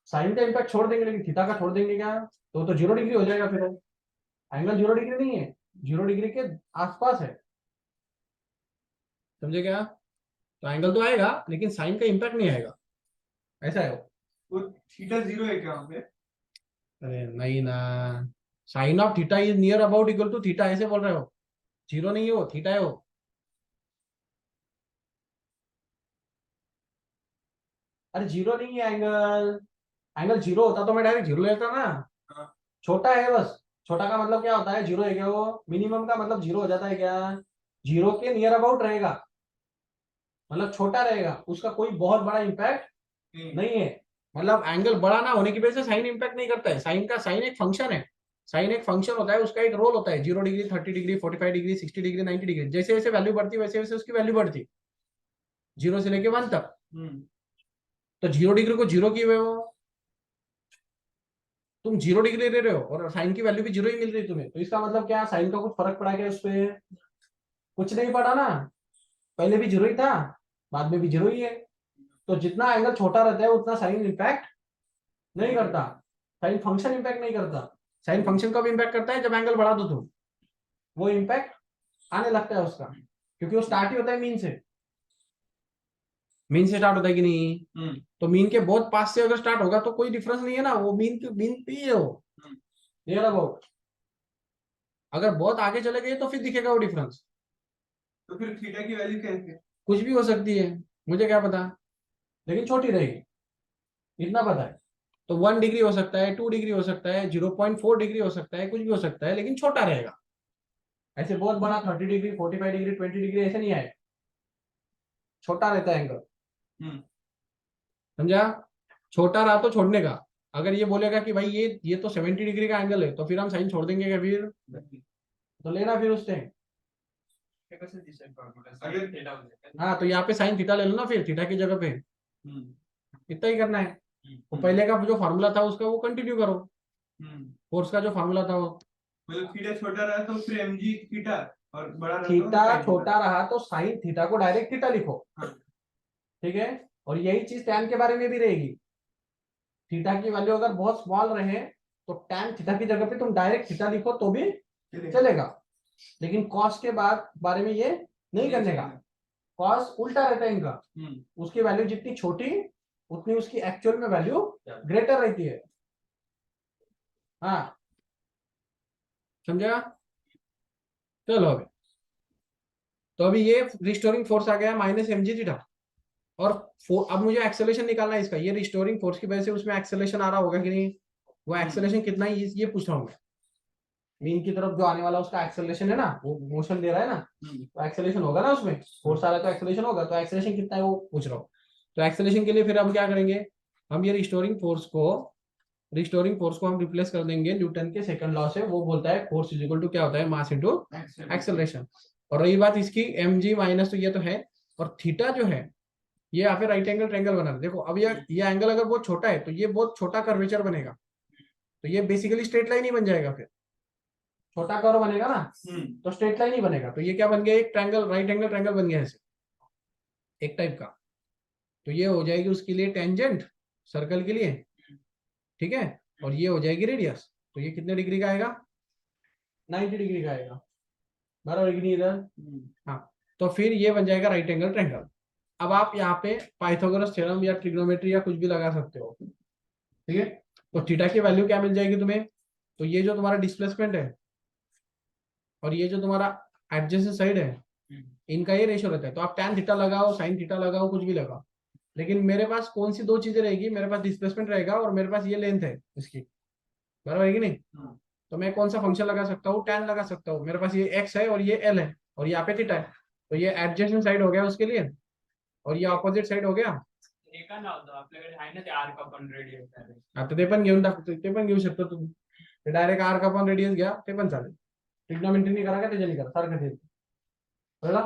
साइन का इम्पैक्ट छोड़ देंगे लेकिन थीटा का छोड़ देंगे क्या, तो 0 डिग्री हो जाएगा फिर। एंगल 0 डिग्री नहीं है, 0 डिग्री के आसपास है, समझे क्या। तो एंगल तो आएगा लेकिन साइन का इम्पैक्ट नहीं आएगा, ऐसा है वो।
वो थीटा 0 है क्या वहाँ पे?
अरे नहीं ना, sine of theta is near about equal to theta, ऐसे बोल रहे हो। जीरो नहीं है वो, थीटा है वो। अरे जीरो नहीं है एंगल, एंगल जीरो होता तो मैं डायरेक्ट जीरो लेता ना।
हाँ।
छोटा है बस, छोटा का मतलब क्या होता है, जीरो है क्या वो, मिनिमम का मतलब जीरो हो जाता है क्या, जीरो के नियर अबाउट रहेगा, मतलब छोटा रहेगा, उसका कोई बहुत बड़ा इम्पैक्ट नहीं है। मतलब एंगल बड़ा ना होने की वजह से साइन इम्पैक्ट नहीं करता है, साइन एक फंक्शन है, साइन एक फंक्शन होता है, उसका एक रोल होता है। 0 degree 30 degree 45 degree 60 degree 90 degree, जैसे जैसे वैल्यू बढ़ती है वैसे वैसे उसकी वैल्यू बढ़ती, 0 से लेके 1 तक। तो 0 डिग्री को जीरो किए हुए हो, तुम 0 डिग्री ले रहे हो और साइन की वैल्यू भी जीरो ही मिल रही है तुम्हें, तो इसका मतलब क्या, साइन का कुछ फर्क पड़ा क्या उस पर, कुछ नहीं पड़ा ना, पहले भी जीरो ही था, बाद में भी जीरो ही है। तो जितना एंगल छोटा रहता है उतना साइन इम्पैक्ट नहीं करता, साइन फंक्शन इम्पैक्ट नहीं करता। साइन फंक्शन कब इम्पैक्ट करता है, जब एंगल बढ़ा दो तुम, वो इम्पैक्ट आने लगता है उसका, क्योंकि वो स्टार्ट ही होता है मीन से, मीन से स्टार्ट होता है कि नहीं। तो मीन के बहुत पास से अगर स्टार्ट होगा तो कोई डिफरेंस नहीं है ना, वो मीन पे ही है वो, नियर अबाउट। अगर बहुत आगे चले गए तो फिर दिखेगा वो डिफरेंस,
तो फिर थीटा की वैल्यू क्या है?
कुछ भी हो सकती है, मुझे क्या पता, लेकिन छोटी रहेगी, इतना पता है। तो 1 डिग्री हो सकता है, 2 डिग्री हो सकता है, 0.4 डिग्री हो सकता है, कुछ भी हो सकता है, लेकिन छोटा रहेगा। ऐसे बहुत बड़ा 30 डिग्री 45 डिग्री 20 डिग्री ऐसे नहीं आए, छोटा रहता है एंगल, समझा। छोटा रहा तो छोड़ने का, अगर ये बोलेगा कि भाई ये तो 70 डिग्री का एंगल है, तो फिर हम साइन छोड़ देंगे क्या फिर, तो लेना फिर उस टाइम। हाँ तो यहाँ पे साइन थीटा ले लो ना, फिर थीटा की जगह पे, इतना ही करना है। तो पहले का जो फार्मूला था उसका वो कंटिन्यू करो, फोर्स का जो फार्मूला था वो,
मतलब थीटा छोटा रहा तो फिर mg थीटा, और बड़ा रहा तो
थीटा
sin
छोटा रहा तो साइन थीटा को डायरेक्ट थीटा लिखो, ठीक है। और यही चीज टैन के बारे में भी रहेगी, थीटा की वैल्यू अगर बहुत स्मॉल रहे तो टैन थीटा की जगह पे तुम डायरेक्ट थीटा लिखो तो भी चलेगा, लेकिन कॉस के बारे में ये नहीं करने का। कॉस उल्टा रहता है इनका, उसकी वैल्यू जितनी छोटी उतनी उसकी एक्चुअल में वैल्यू ग्रेटर रहती है, हाँ समझा। चलो अभी, तो अभी ये रिस्टोरिंग फोर्स आ गया -mg थीटा, और अब मुझे एक्सेलरेशन निकालना है इसका, ये रिस्टोरिंग फोर्स की वजह से उसमें एक्सेलरेशन आ रहा होगा कि नहीं, वो एक्सेलरेशन कितना है ये पूछ रहा हूँ मैं। मीन की तरफ जो आने वाला उसका एक्सेलरेशन है ना, वो मोशन दे रहा है ना, तो एक्सेलरेशन होगा ना उसमें, फोर्स आ रहा है तो एक्सेलरेशन होगा, तो एक्सेलरेशन कितना है वो पूछ रहा हूँ। तो एक्सेलरेशन के लिए फिर हम क्या करेंगे, हम ये रिस्टोरिंग फोर्स को हम रिप्लेस कर देंगे न्यूटन के सेकंड लॉ से। वो बोलता है फोर्स इज इक्वल टू क्या होता है, मास इनटू एक्सेलरेशन। और रही बात इसकी एम जी माइनस, तो ये तो है, और थीटा जो है ये यहाँ पे राइट एंगल ट्रायंगल बना है। देखो अब ये एंगल अगर बहुत छोटा है तो ये बहुत छोटा कर्वेचर बनेगा, तो ये बेसिकली स्ट्रेट लाइन ही बन जाएगा। फिर छोटा कर्व बनेगा ना, तो स्ट्रेट लाइन ही बनेगा। तो ये क्या बन गया, एक ट्रायंगल, राइट एंगल ट्रायंगल बन गया ऐसे एक टाइप का। तो ये हो जाएगी उसके लिए टेंजेंट सर्कल के लिए, ठीक है, और ये हो जाएगी रेडियस। तो ये कितने डिग्री का आएगा, 90 डिग्री का आएगा, बराबर है कि नहीं इधर। हाँ, तो फिर ये बन जाएगा राइट एंगल ट्रायंगल। अब आप यहाँ पे पाइथागोरस थ्योरम या ट्रिग्नोमेट्री या कुछ भी लगा सकते हो, ठीक है। तो थीटा की वैल्यू क्या मिल जाएगी तुम्हें, तो ये जो तुम्हारा डिस्प्लेसमेंट है और ये जो तुम्हारा एडजेसेंट साइड है, इनका ये रेशियो रहता है। तो आप tan थीटा लगाओ, sin थीटा लगाओ, कुछ भी लगाओ, लेकिन मेरे पास कौन सी दो चीजें रहेगी, मेरे पास डिस्प्लेसमेंट रहेगा और मेरे पास ये लेंथ है इसकी, बराबर है कि नहीं। तो मैं कौन सा फंक्शन लगा सकता हूँ, tan लगा सकता हूँ। मेरे पास ये x है और ये l है और यहाँ पे थीटा है, तो ये एडजेसेंट साइड हो गया उसके लिए, और ये ऑपोजिट साइड हो गया। आता ते पण घेऊन टाकतो, ते पण घेऊ शकतो तुम्ही, डायरेक्ट आर का पण रेडियस घ्या, ते पण चालेल। ट्रिग्नोमेट्री करा का, त्याच्या करा, सारखं ते बोला।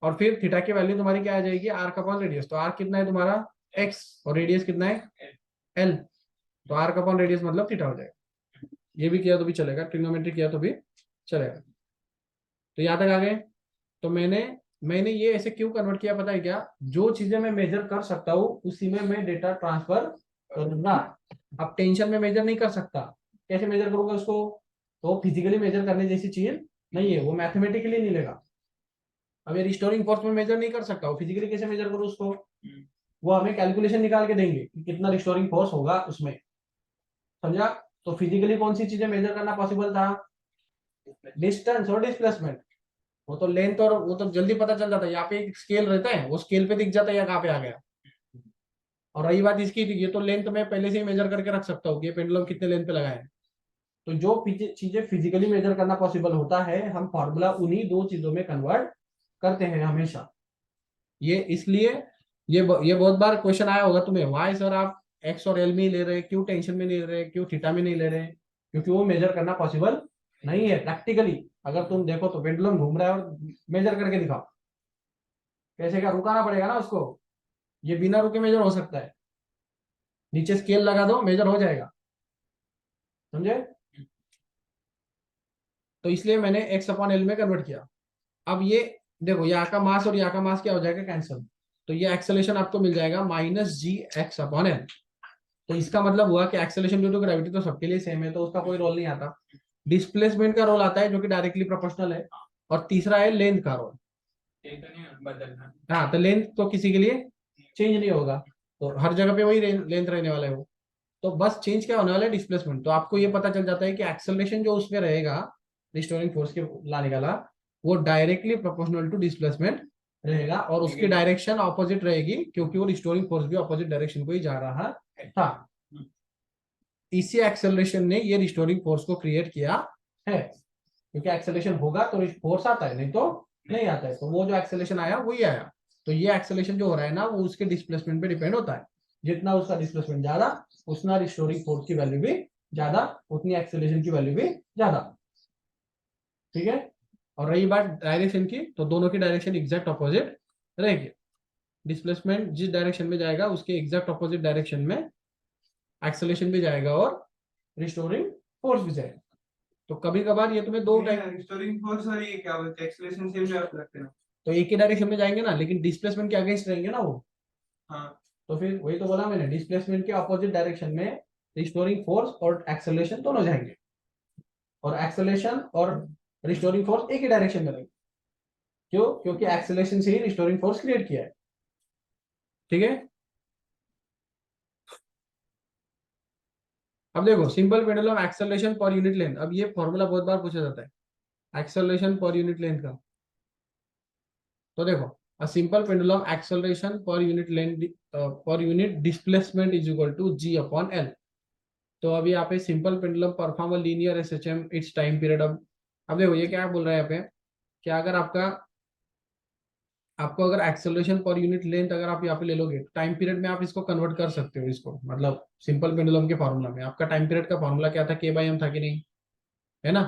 और फिर थीटा की वैल्यू तुम्हारी क्या आ जाएगी, आर का अपॉन रेडियस। तो आर कितना है तुम्हारा x और रेडियस कितना है l, तो आर का अपॉन रेडियस मतलब थीटा हो जाएगा। ये भी किया तो भी चलेगा, ट्रिग्नोमेट्री किया तो भी चलेगा। तो यहाँ तक आ गए। तो मैंने ये ऐसे क्यों कन्वर्ट किया पता है क्या, जो चीजें मैं मेजर कर सकता हूँ उसी में मैं डेटा ट्रांसफर करूंगा। अब टेंशन में मेजर नहीं कर सकता, कैसे मेजर करूंगा उसको, तो फिजिकली मेजर करने जैसी चीज नहीं है, वो मैथमेटिकली नहीं लेगा। अब ये रिस्टोरिंग फोर्स में मेजर नहीं कर सकता हूँ, फिजिकली कैसे मेजर करूँ उसको, वो हमें कैलकुलेशन निकाल के देंगे कि कितना रिस्टोरिंग फोर्स होगा उसमें, समझा। तो फिजिकली कौन सी चीजें मेजर करना पॉसिबल था, डिस्टेंस और डिस्प्लेसमेंट। वो तो लेंथ और वो तो जल्दी पता चल जाता है, यहाँ पे एक स्केल रहता है, वो स्केल पे दिख जाता है या कहाँ पे आ गया। और रही बात इसकी, ये तो लेंथ मैं पहले से ही मेजर करके रख सकता हूँ कि ये पेंडुलम कितने लेंथ पे लगाए हैं। तो जो चीजें फिजिकली मेजर करना पॉसिबल होता है, हम फॉर्मूला उन्हीं दो चीजों में कन्वर्ट करते हैं हमेशा। ये इसलिए ये बहुत बार क्वेश्चन आया होगा तुम्हें, वाई सर आप एक्स और एल में ही ले रहे हैं, क्यों टेंशन में नहीं ले रहे, क्यों थीटा में नहीं ले रहे। क्योंकि वो मेजर करना पॉसिबल नहीं है प्रैक्टिकली। अगर तुम देखो तो पेंडुलम घूम रहा है और मेजर करके दिखाओ, कैसे, क्या रुकाना पड़ेगा ना उसको। ये बिना रुके मेजर हो सकता है, नीचे स्केल लगा दो मेजर हो जाएगा, समझे। तो इसलिए मैंने एक्स अपॉन एल में कन्वर्ट किया। अब ये देखो, यहाँ का मास और यहाँ का मास क्या हो जाएगा, कैंसिल। तो ये एक्सेलेरेशन आपको मिल जाएगा माइनस जी एक्स अपॉन एल। तो इसका मतलब हुआ कि एक्सेलेरेशन ड्यू टू ग्रेविटी तो सबके लिए सेम है, तो उसका कोई रोल नहीं आता। डिस्प्लेसमेंट का रोल आता है जो कि डायरेक्टली प्रोपोर्शनल है, और तीसरा है लेंथ का रोल। हाँ, तो लेंथ तो किसी के लिए चेंज नहीं होगा, तो हर जगह पे वही लेंथ रहने वाला है वो। तो बस चेंज क्या होने वाला है, डिस्प्लेसमेंट। तो आपको ये पता चल जाता है कि एक्सेलरेशन जो उसमें रहेगा रिस्टोरिंग फोर्स के लाने वाला, वो डायरेक्टली प्रोपोर्शनल टू डिस्प्लेसमेंट रहेगा, और उसकी डायरेक्शन ऑपोजिट रहेगी, क्योंकि वो रिस्टोरिंग फोर्स भी ऑपोजिट डायरेक्शन को ही जा रहा था। इसी एक्सेलरेशन ने ये रिस्टोरिंग फोर्स को क्रिएट किया है, क्योंकि एक्सेलरेशन होगा तो फोर्स आता है, नहीं तो नहीं आता है। तो वो जो एक्सेलरेशन आया वही आया। तो ये एक्सेलरेशन जो हो रहा है ना, वो उसके डिस्प्लेसमेंट पे डिपेंड होता है। जितना उसका डिस्प्लेसमेंट ज्यादा, उतना रिस्टोरिंग फोर्स की वैल्यू भी ज्यादा, उतनी एक्सेलरेशन की वैल्यू भी ज्यादा, ठीक है। और रही बात डायरेक्शन की, तो दोनों की डायरेक्शन एग्जैक्ट ऑपोजिट रहेगी। डिस्प्लेसमेंट जिस डायरेक्शन में जाएगा उसके एग्जैक्ट ऑपोजिट डायरेक्शन में एक्सेलरेशन भी जाएगा और रिस्टोरिंग फोर्स भी जाएगा। तो कभी कभार ये तुम्हें दो टाइप,
रिस्टोरिंग फोर्स और ये क्या बोलते हैं, एक्सेलरेशन सेम लगते हैं,
तो एक ही डायरेक्शन में जाएंगे ना, लेकिन डिस्प्लेसमेंट के अगेंस्ट रहेंगे ना वो।
हाँ।
तो फिर वही तो बोला मैंने, डिस्प्लेसमेंट के ऑपोजिट डायरेक्शन में रिस्टोरिंग फोर्स और एक्सेलरेशन दोनों जाएंगे, और एक्सेलरेशन और रिस्टोरिंग फोर्स एक ही डायरेक्शन में रहेंगे। क्यों, क्योंकि एक्सेलरेशन से ही रिस्टोरिंग फोर्स क्रिएट किया है, ठीक है। अब देखो, simple pendulum acceleration per unit length. अब ये फॉर्मूला बहुत बार पूछा जाता है एक्सेलरेशन पर यूनिट लेंथ का। तो देखो, a simple pendulum acceleration per unit length per unit displacement is equal to g upon l. तो अभी यहाँ पे simple pendulum perform a linear SHM its time period. अब देखो ये क्या बोल रहा है यहाँ पे, कि अगर आपका आपको अगर एक्सेलरेशन पर यूनिट लेंथ अगर आप यहाँ पे ले लोगे, टाइम पीरियड में आप इसको कन्वर्ट कर सकते हो, इसको मतलब सिंपल पेंडुलम के फॉर्मूला में। आपका टाइम पीरियड का फॉर्मूला क्या था, K/M था कि नहीं, है ना।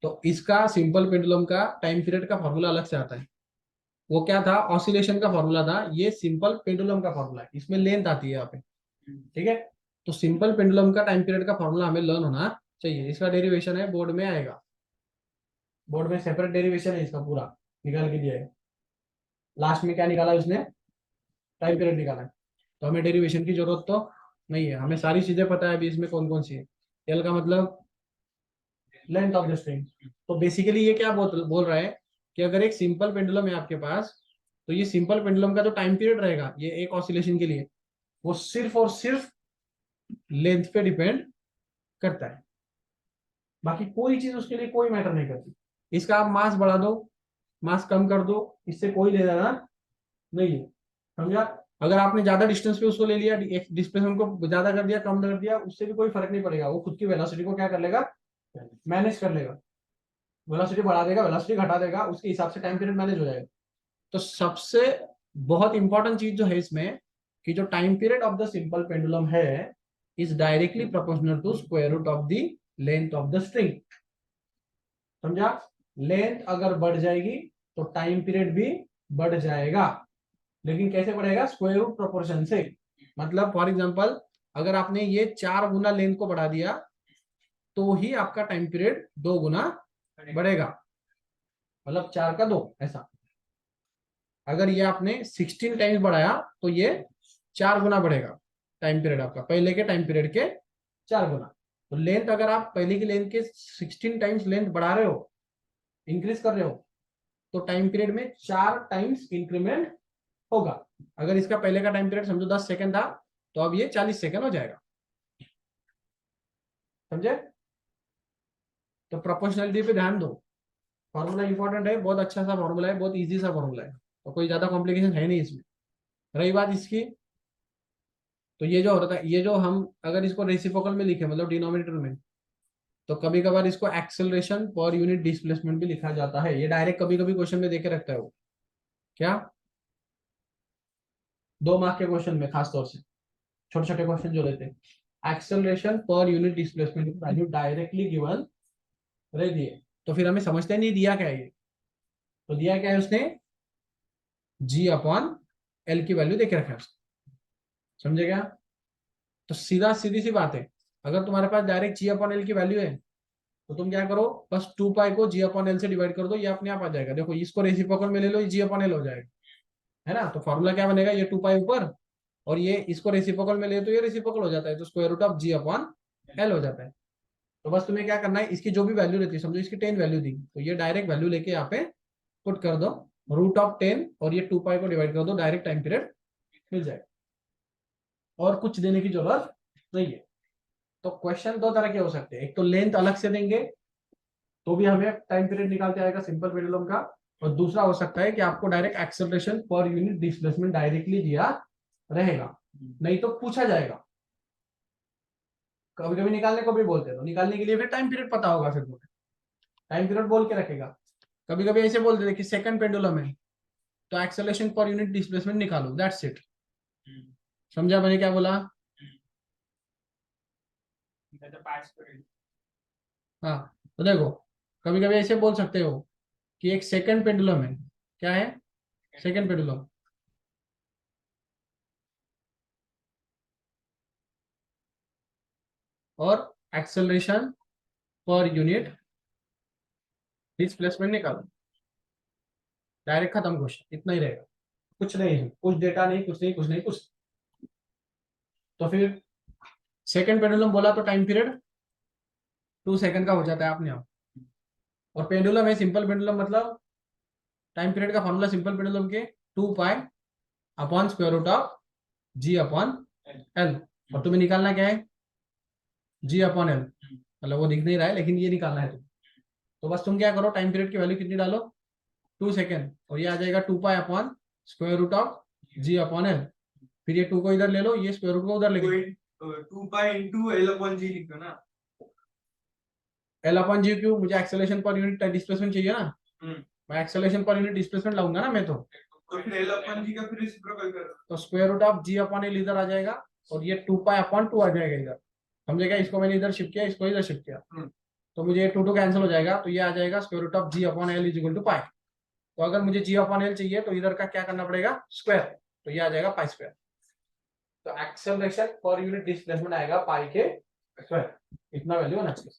तो इसका सिंपल पेंडुलम का टाइम पीरियड का फॉर्मूला अलग से आता है। वो क्या था, ऑसिलेशन का फॉर्मूला था, ये सिंपल पेंडुलम का फॉर्मूला है, इसमें लेंथ आती है यहाँ पे, ठीक है। तो सिंपल पेंडुलम का टाइम पीरियड का फॉर्मूला हमें लर्न होना चाहिए। इसका डेरिवेशन है, बोर्ड में आएगा, बोर्ड में सेपरेट डेरिवेशन है इसका, पूरा निकाल के दिया है। लास्ट में क्या निकाला है उसने, टाइम पीरियड निकाला है। तो हमें डेरिवेशन की जरूरत तो नहीं है, हमें सारी चीजें पता है अभी इसमें कौन कौन सी है। एल का मतलब लेंथ ऑफ द स्ट्रिंग। तो बेसिकली ये क्या बोल रहा है कि अगर एक सिंपल पेंडुलम है आपके पास, तो ये सिंपल पेंडुलम का जो टाइम पीरियड रहेगा ये एक ऑसिलेशन के लिए, वो सिर्फ और सिर्फ लेंथ पे डिपेंड करता है, बाकी कोई चीज उसके लिए कोई मैटर नहीं करती। इसका आप मास बढ़ा दो, मास कम कर दो, इससे कोई लेना देना नहीं है, समझा। अगर आपने ज्यादा डिस्टेंस पे उसको ले लिया, डिस्प्लेसमेंट को ज्यादा कर दिया कम कर दिया, उससे भी कोई फर्क नहीं पड़ेगा, वो खुद की वेलोसिटी को क्या कर लेगा, मैनेज कर लेगा। वेलोसिटी बढ़ा देगा, वेलोसिटी घटा देगा, उसके हिसाब से टाइम पीरियड मैनेज हो जाएगा। तो सबसे बहुत इंपॉर्टेंट चीज जो है इसमें, कि जो time period of the simple pendulum है is directly proportional to square root of the length of the string, समझा। लेंथ अगर बढ़ जाएगी तो टाइम पीरियड भी बढ़ जाएगा, लेकिन कैसे बढ़ेगा, स्क्वायर रूट प्रोपोर्शन से। मतलब फॉर एग्जांपल अगर आपने ये 4 गुना लेंथ को बढ़ा दिया तो ही आपका टाइम पीरियड 2 गुना बढ़ेगा, मतलब 4 का 2 ऐसा। अगर ये आपने 16 टाइम्स बढ़ाया तो ये 4 गुना बढ़ेगा टाइम पीरियड आपका, पहले के टाइम पीरियड के 4 गुना। तो लेंथ अगर आप पहले की लेंथ के 16 टाइम्स लेंथ बढ़ा रहे हो, इंक्रीज कर रहे हो, तो टाइम पीरियड में 4 टाइम्स इंक्रीमेंट होगा। अगर इसका पहले का टाइम पीरियड समझो 10 सेकंड था, तो अब ये 40 सेकंड हो जाएगा, समझे। तो प्रोपोर्शनलिटी पे ध्यान दो, फॉर्मूला इंपॉर्टेंट है, बहुत अच्छा सा फॉर्मूला है, बहुत इजी सा फॉर्मूला है, तो कोई ज्यादा कॉम्प्लिकेशन है नहीं इसमें। रही बात इसकी, तो ये जो होता है, ये जो हम अगर इसको रेसिप्रोकल में लिखे मतलब डिनोमिनेटर में, तो कभी कभार इसको एक्सेलरेशन पर यूनिट डिस्प्लेसमेंट भी लिखा जाता है। ये डायरेक्ट कभी कभी क्वेश्चन में देके रखता है वो, क्या 2 मार्क के क्वेश्चन में खास तौर से, छोटे छोटे क्वेश्चन जो रहते हैं, acceleration per unit displacement value directly given रह दिए। तो फिर हमें समझते नहीं दिया क्या है ये, तो दिया क्या है उसने, G/L की वैल्यू देके रखा है उसने, समझे क्या। तो सीधा सीधी सी बात है, अगर तुम्हारे पास डायरेक्ट G/L की वैल्यू है तो तुम क्या करो, बस 2 पाई को G/L से डिवाइड कर दो, ये अपने आप आ जाएगा। देखो इसको रेसिप्रोकल में ले लो, ये G/L हो जाएगा, है ना। तो फॉर्मूला क्या बनेगा, ये 2 पाई ऊपर, और ये इसको रेसिप्रोकल में ले तो ये रेसिप्रोकल हो जाता है, तो स्क्वायर रूट ऑफ G/L हो जाता है। तो बस तुम्हें क्या करना है, इसकी जो भी वैल्यू रहती है, समझो इसकी 10 वैल्यू दी, तो ये डायरेक्ट वैल्यू लेके यहाँ पे पुट कर दो, रूट ऑफ 10 और ये 2 पाई को डिवाइड कर दो, डायरेक्ट टाइम पीरियड मिल जाएगा, और कुछ देने की जरूरत नहीं है। तो क्वेश्चन 2 तरह के हो सकते हैं, एक तो लेंथ अलग से देंगे तो भी हमें टाइम पीरियड निकालते आएगा सिंपल पेंडुलम का, और दूसरा हो सकता है कि आपको direct acceleration per unit displacement directly दिया रहेगा, नहीं तो पूछा जाएगा। कभी कभी निकालने को भी बोलते हैं, तो निकालने के लिए फिर टाइम पीरियड पता होगा, फिर टाइम पीरियड बोल के रखेगा। कभी कभी ऐसे बोल देते कि सेकंड पेंडुलम है तो एक्सेलरेशन पर यूनिट डिस्प्लेसमेंट निकालो, दैट्स इट। समझा मैंने क्या बोला, हाँ। तो देखो कभी कभी ऐसे बोल सकते हो कि एक सेकंड पेंडुलम है, क्या है, सेकंड पेंडुलम, और एक्सेलरेशन पर यूनिट डिस्प्लेसमेंट निकालो, डायरेक्ट खत्म क्वेश्चन, इतना ही रहेगा, कुछ नहीं है, कुछ डेटा नहीं, कुछ नहीं, कुछ नहीं, कुछ। तो फिर सेकंड पेंडुलम बोला तो टाइम पीरियड 2 सेकंड का हो जाता है अपने आप, और पेंडुलम है सिंपल पेंडुलम, मतलब टाइम पीरियड का फॉर्मूला सिंपल पेंडुलम के 2 pi upon square root of G/L, और तुम्हें निकालना क्या है, G/L, मतलब वो दिख नहीं रहा है लेकिन ये निकालना है तुम्हें। तो बस तुम क्या करो, टाइम पीरियड की वैल्यू कितनी डालो, 2 सेकंड, और ये आ जाएगा 2 pi upon square root of G/L। फिर ये 2 को इधर ले लो, ये स्क्वायर रूट को उधर लेके
2 पाई इंटू L/G लिखो ना,
L/G क्यों, मुझे एक्सेलरेशन पर यूनिट डिस्प्लेसमेंट चाहिए ना, मैं एक्सेलरेशन पर यूनिट डिस्प्लेसमेंट लाऊंगा ना मैं तो,
तो फिर एल अपन जी का फिर रेसिप्रोकल कर
तो square root of ji upon l इधर आ जाएगा और ये 2 पाई अपॉन 2 आ जाएगा इधर। समझेगा? इसको मैंने इधर शिफ्ट किया, इसको इधर शिफ्ट किया, तो मुझे 2 कैंसिल हो जाएगा, तो ये आ जाएगा square root of ji upon L is equal to pi. तो अगर मुझे जी अपॉन एल चाहिए तो इधर का क्या करना पड़ेगा? स्क्वायर, तो ये आ जाएगा पाई स्क्वायर। तो एक्सेलरेशन पर यूनिट डिस्प्लेसमेंट आएगा पाई के स्क्वायर, इतना वैल्यू होना चाहिए।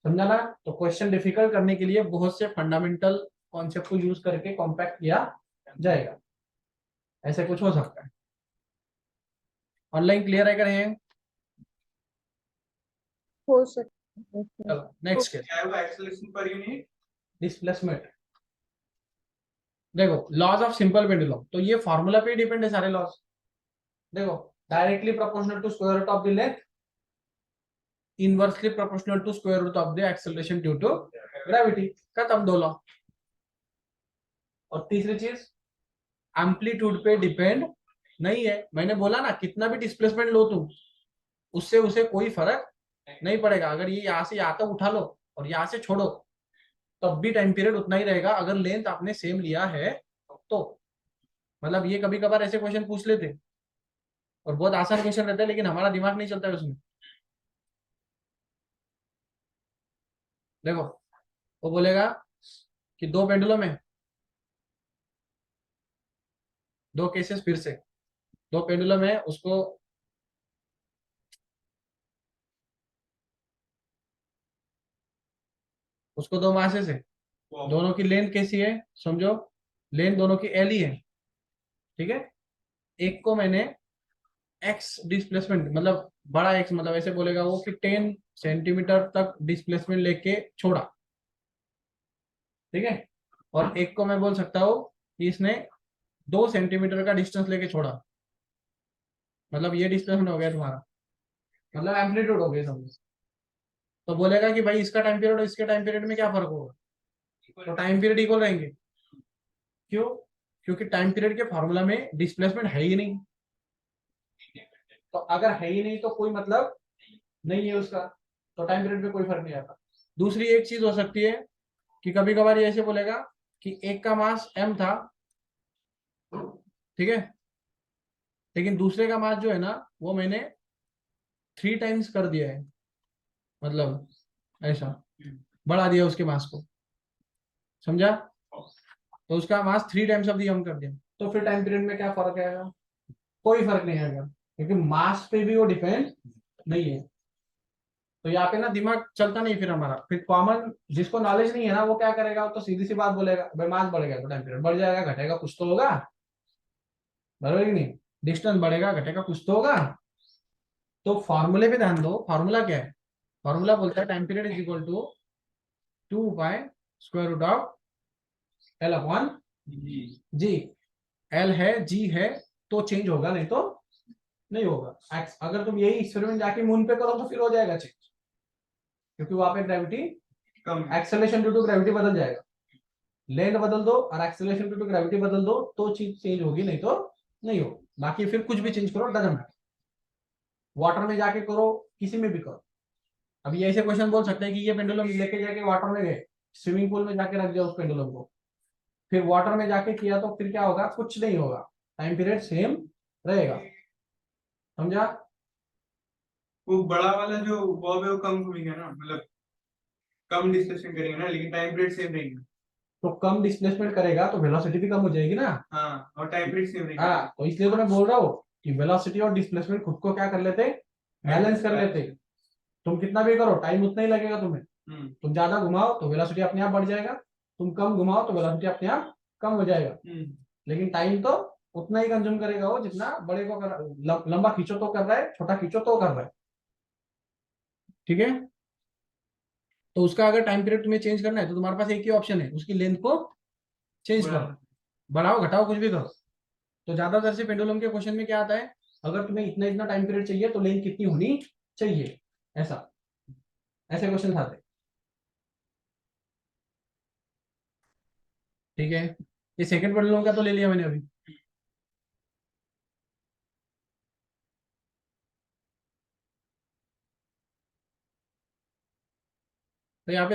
समझा ना? तो क्वेश्चन डिफिकल्ट करने के लिए बहुत से फंडामेंटल कॉन्सेप्ट को यूज करके कॉम्पैक्ट किया जाएगा, ऐसे कुछ हो सकता है। ऑनलाइन क्लियर है करें?
हो सकता है।
चलो नेक्स्ट केस,
क्या है वो एक्सेलरेशन पर यूनिट?
डिस्प्लेसमेंट। देखो लॉज ऑफ सिंपल पेंडुलम, तो ये फॉर्मूला पे डिपेंड है सारे लॉज। देखो directly proportional to square root of the length, inversely proportional to square root of the acceleration due to gravity, खत्म 2 लॉ। और तीसरी चीज एम्पलीट्यूड पे डिपेंड नहीं है। मैंने बोला ना कितना भी डिस्प्लेसमेंट लो तुम, उससे उसे कोई फर्क नहीं पड़ेगा। अगर ये यहाँ से यहाँ तक उठा लो और यहाँ से छोड़ो तब भी टाइम पीरियड उतना ही रहेगा, अगर लेंथ आपने सेम लिया है तो। मतलब ये कभी कभार ऐसे क्वेश्चन पूछ लेते और बहुत आसान क्वेश्चन रहता है, लेकिन हमारा दिमाग नहीं चलता है उसमें। देखो वो बोलेगा कि 2 पेंडुलम है, 2 केसेस, फिर से 2 पेंडुलम है, उसको 2 मासेस है, दोनों की लेंथ कैसी है? समझो लेंथ दोनों की एल ही है, ठीक है। एक को मैंने एक्स डिस्प्लेसमेंट, मतलब बड़ा एक्स, मतलब ऐसे बोलेगा वो कि 10 सेंटीमीटर तक डिस्प्लेसमेंट लेके छोड़ा, ठीक है। और एक को मैं बोल सकता हूँ कि इसने 2 सेंटीमीटर का डिस्टेंस लेके छोड़ा, मतलब ये डिस्प्लेसमेंट हो गया तुम्हारा, मतलब एम्पलीट्यूड हो गया समझो। तो बोलेगा कि भाई इसका टाइम पीरियड और इसके टाइम पीरियड में क्या फर्क होगा? तो टाइम पीरियड इक्वल रहेंगे। क्यों? क्योंकि टाइम पीरियड के फॉर्मूला में डिस्प्लेसमेंट है ही नहीं, तो अगर है ही नहीं तो कोई मतलब नहीं है उसका, तो टाइम पीरियड में कोई फर्क नहीं आता। दूसरी एक चीज हो सकती है कि कभी कभार ये ऐसे बोलेगा कि एक का मास m था, ठीक है, लेकिन दूसरे का मास जो है ना वो मैंने 3 टाइम्स कर दिया है, मतलब ऐसा बढ़ा दिया उसके मास को, समझा? तो उसका मास 3 टाइम्स ऑफ दी m कर दिया, तो फिर टाइम पीरियड में क्या फर्क आएगा? कोई फर्क नहीं आएगा, क्योंकि मास पे भी वो डिपेंड नहीं है। तो यहाँ पे ना दिमाग चलता नहीं फिर हमारा। फिर कॉमन जिसको नॉलेज नहीं है ना वो क्या करेगा, वो तो सीधी सी बात बोलेगा भाई मास बढ़ेगा तो टाइम पीरियड बढ़ जाएगा, घटेगा कुछ तो होगा, बरोबर कि नहीं? डिस्टेंस बढ़ेगा घटेगा कुछ तो होगा। तो फॉर्मूले पे ध्यान दो, फॉर्मूला क्या है? फॉर्मूला बोलता है time period is equal to 2 pi square root of l upon g. L है जी है तो चेंज होगा, नहीं तो नहीं होगा। अगर तुम यही एक्सपेरिमेंट जाके मून पे करो तो फिर हो जाएगा चेंज, क्योंकि वहां पे ग्रेविटी
कम
एक्सेलरेशन ड्यू टू ग्रेविटी बदल जाएगा। लेंथ बदल दो और एक्सेलरेशन ड्यू टू ग्रेविटी बदल दो तो चीज चेंज होगी, नहीं तो नहीं हो। बाकी फिर कुछ भी चेंज करो डजंट मैटर, वाटर में जाके करो, किसी में भी करो। अब ये ऐसे क्वेश्चन बोल सकते हैं कि ये पेंडुलम लेके जाके वाटर में गए, स्विमिंग पूल में जाके रख दिया उस पेंडुलम को, फिर वाटर में जाके किया तो फिर क्या होगा? कुछ नहीं होगा, टाइम पीरियड सेम रहेगा। समझा?
वो बड़ा वाला जो बॉब है वो कम घूमेगा ना, मतलब कम डिस्कशन करेंगे ना, लेकिन टाइम पीरियड सेम रहेगा।
तो कम डिस्प्लेसमेंट करेगा तो वेलोसिटी भी कम हो जाएगी ना।
हाँ, और टाइम पीरियड सेम रहेगा।
हाँ, तो इसलिए तो मैं बोल रहा हूँ कि वेलोसिटी और डिस्प्लेसमेंट खुद को क्या कर लेते, बैलेंस कर लेते। तुम कितना भी करो टाइम उतना ही लगेगा तुम्हें। तुम ज्यादा घुमाओ तो वेलोसिटी अपने आप बढ़ जाएगा, तुम कम घुमाओ तो वेलोसिटी अपने आप कम हो जाएगा, लेकिन टाइम तो उतना ही कंज्यूम करेगा वो जितना बड़े को कर, लंबा खींचो तो कर रहा है, छोटा खींचो तो कर रहा है, ठीक है। तो उसका अगर टाइम पीरियड तुम्हें चेंज करना है तो तुम्हारे पास एक ही ऑप्शन है, उसकी लेंथ को चेंज करो, बढ़ाओ घटाओ कुछ भी करो। तो ज्यादातर से पेंडुलम के क्वेश्चन में क्या आता है, अगर तुम्हें इतना इतना टाइम पीरियड चाहिए तो लेंथ कितनी होनी चाहिए, ऐसा ऐसे क्वेश्चन आते हैं, ठीक है। ये सेकंड पेंडुलम का तो ले लिया मैंने अभी। तो यहाँ पे